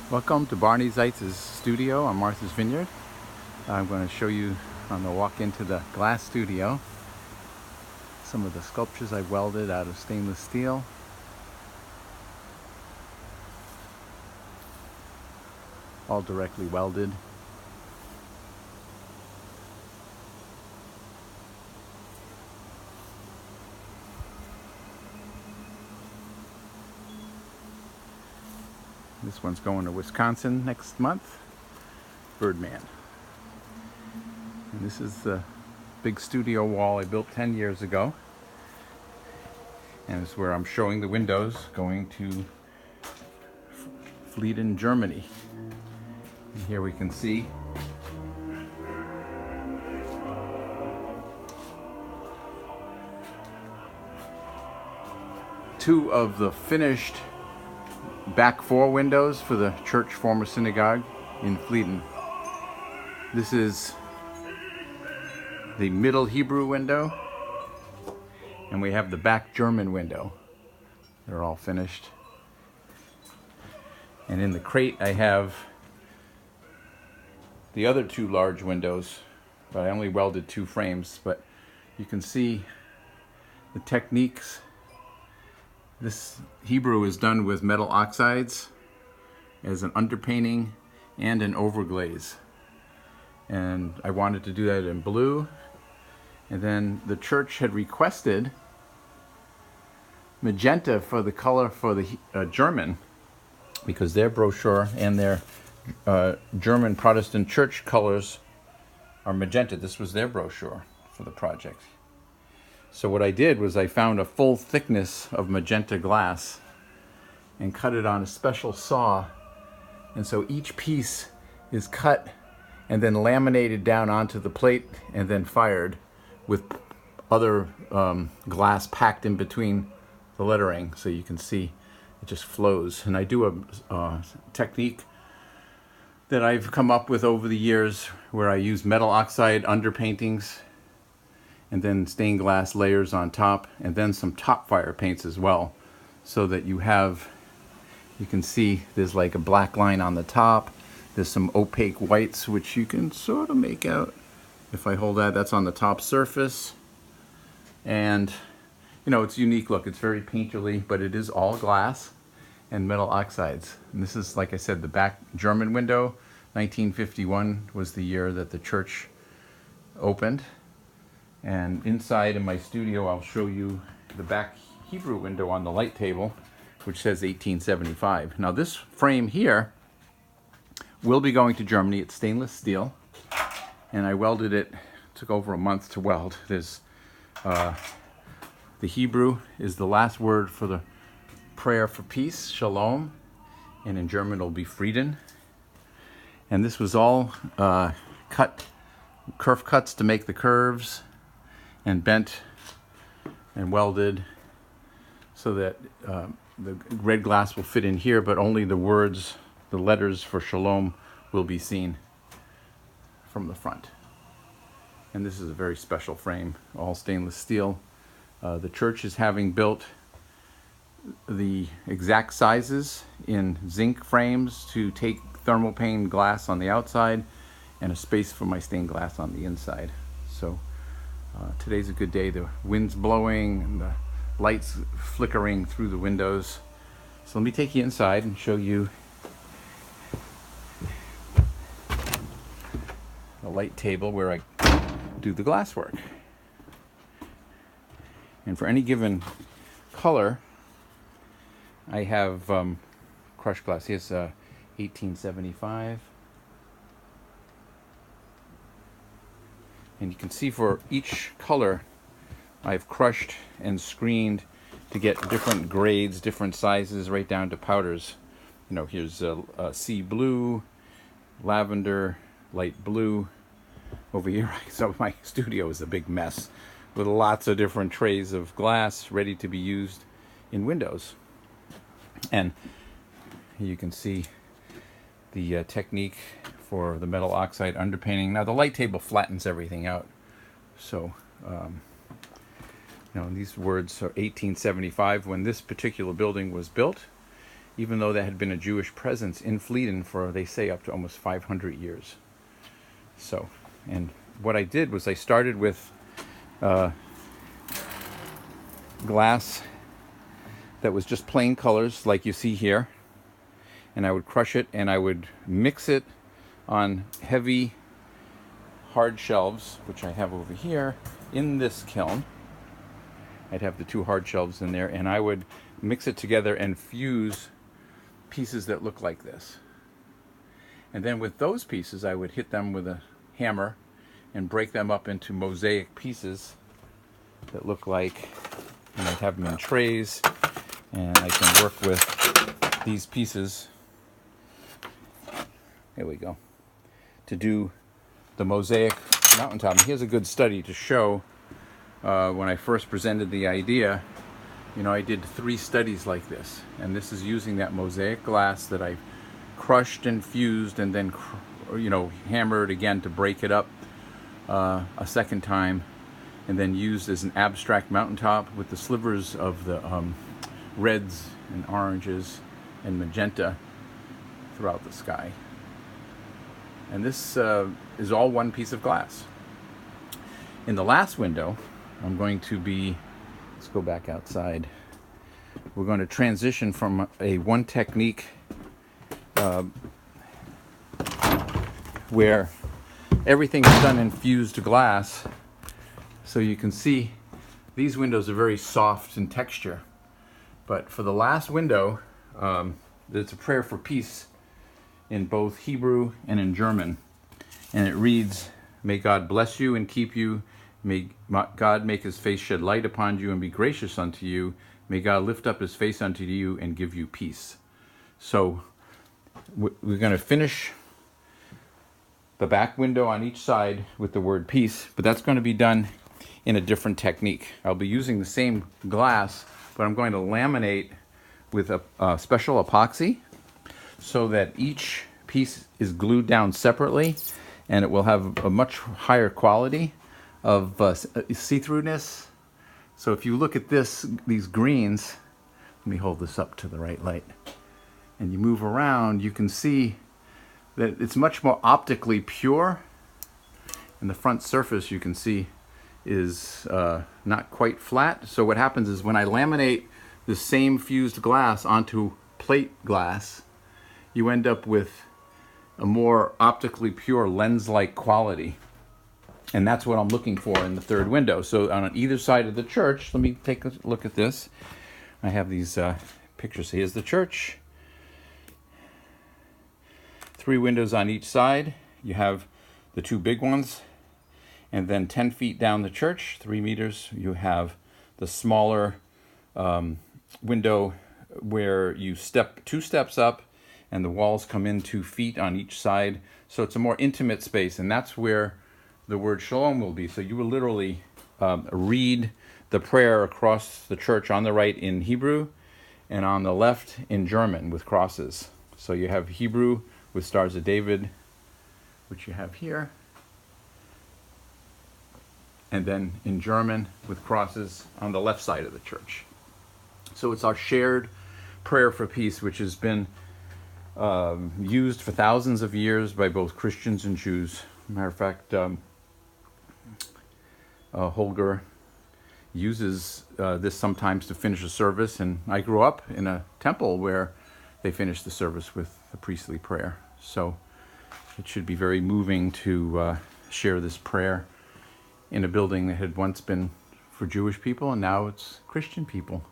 Welcome to Barney Zeitz's studio on Martha's Vineyard. I'm going to show you on the walk into the glass studio some of the sculptures I welded out of stainless steel. All directly welded. This one's going to Wisconsin next month. Birdman. And this is the big studio wall I built 10 years ago. And it's where I'm showing the windows going to Flieden, Germany. And here we can see two of the finished back four windows for the church former synagogue in Flieden. This is the middle Hebrew window, and we have the back German window. They're all finished. And in the crate I have the other two large windows, but I only welded two frames, but you can see the techniques. This Hebrew is done with metal oxides as an underpainting and an overglaze. And I wanted to do that in blue. And then the church had requested magenta for the color for the German, because their brochure and their German Protestant church colors are magenta. This was their brochure for the project. So what I did was I found a full thickness of magenta glass and cut it on a special saw. And so each piece is cut and then laminated down onto the plate and then fired with other glass packed in between the lettering, so you can see it just flows. And I do a technique that I've come up with over the years where I use metal oxide underpaintings and then stained glass layers on top, and then some top fire paints as well, so that you can see there's like a black line on the top. There's some opaque whites which you can sort of make out. If I hold that, that's on the top surface. And you know, it's a unique look. It's very painterly, but it is all glass and metal oxides. And this is, like I said, the back German window. 1951 was the year that the church opened. And inside in my studio, I'll show you the back Hebrew window on the light table, which says 1875. Now this frame here will be going to Germany. It's stainless steel, and I welded it. It took over a month to weld. There's the Hebrew is the last word for the prayer for peace, shalom, and in German it'll be Frieden. And this was all curve cuts to make the curves, and bent and welded so that the red glass will fit in here, but only the words, the letters for shalom, will be seen from the front. And this is a very special frame, all stainless steel. The church is having built the exact sizes in zinc frames to take thermal pane glass on the outside and a space for my stained glass on the inside. So today's a good day. The wind's blowing and the lights flickering through the windows. So let me take you inside and show you a light table where I do the glass work. And for any given color, I have crushed glass. Here's 1875. And you can see for each color, I've crushed and screened to get different grades, different sizes, right down to powders. You know, here's sea blue, lavender, light blue. Over here, so my studio is a big mess with lots of different trays of glass ready to be used in windows. And you can see the technique for the metal oxide underpainting. Now the light table flattens everything out. So, you know, these words are 1875 when this particular building was built. even though there had been a Jewish presence in Fleeden for, they say, up to almost 500 years. So, and what I did was I started with glass that was just plain colors like you see here, and I would crush it and I would mix it on heavy hard shelves, which I have over here in this kiln. I'd have the two hard shelves in there, and I would mix it together and fuse pieces that look like this. And then with those pieces, I would hit them with a hammer and break them up into mosaic pieces that look like, and I'd have them in trays, and I can work with these pieces. Here we go. To do the mosaic mountaintop. And here's a good study to show when I first presented the idea. You know, I did 3 studies like this, and this is using that mosaic glass that I crushed and fused and then, you know, hammered again to break it up a second time, and then used as an abstract mountaintop with the slivers of the reds and oranges and magenta throughout the sky. And this is all one piece of glass. In the last window, I'm going to be, let's go back outside. We're going to transition from a one technique where everything is done in fused glass. So you can see these windows are very soft in texture. But for the last window, there's a prayer for peace in both Hebrew and in German. And it reads, "May God bless you and keep you. May God make his face shed light upon you and be gracious unto you. May God lift up his face unto you and give you peace." So we're going to finish the back window on each side with the word peace, but that's going to be done in a different technique. I'll be using the same glass, but I'm going to laminate with a special epoxy so that each piece is glued down separately, and it will have a much higher quality of see-throughness. So if you look at these greens, let me hold this up to the right light, and you move around, you can see that it's much more optically pure, and the front surface you can see is not quite flat. So what happens is when I laminate the same fused glass onto plate glass, you end up with a more optically pure lens-like quality. And that's what I'm looking for in the third window. So on either side of the church, let me take a look at this. I have these pictures. Here's the church. 3 windows on each side. You have the 2 big ones. And then 10 feet down the church, 3 meters, you have the smaller window where you step 2 steps up and the walls come in 2 feet on each side. So it's a more intimate space, and that's where the word shalom will be. So you will literally read the prayer across the church on the right in Hebrew and on the left in German with crosses. So you have Hebrew with Stars of David, which you have here, and then in German with crosses on the left side of the church. So it's our shared prayer for peace, which has been used for thousands of years by both Christians and Jews. Matter of fact, Holger uses this sometimes to finish a service, and I grew up in a temple where they finished the service with the priestly prayer. So it should be very moving to share this prayer in a building that had once been for Jewish people, and now it's Christian people.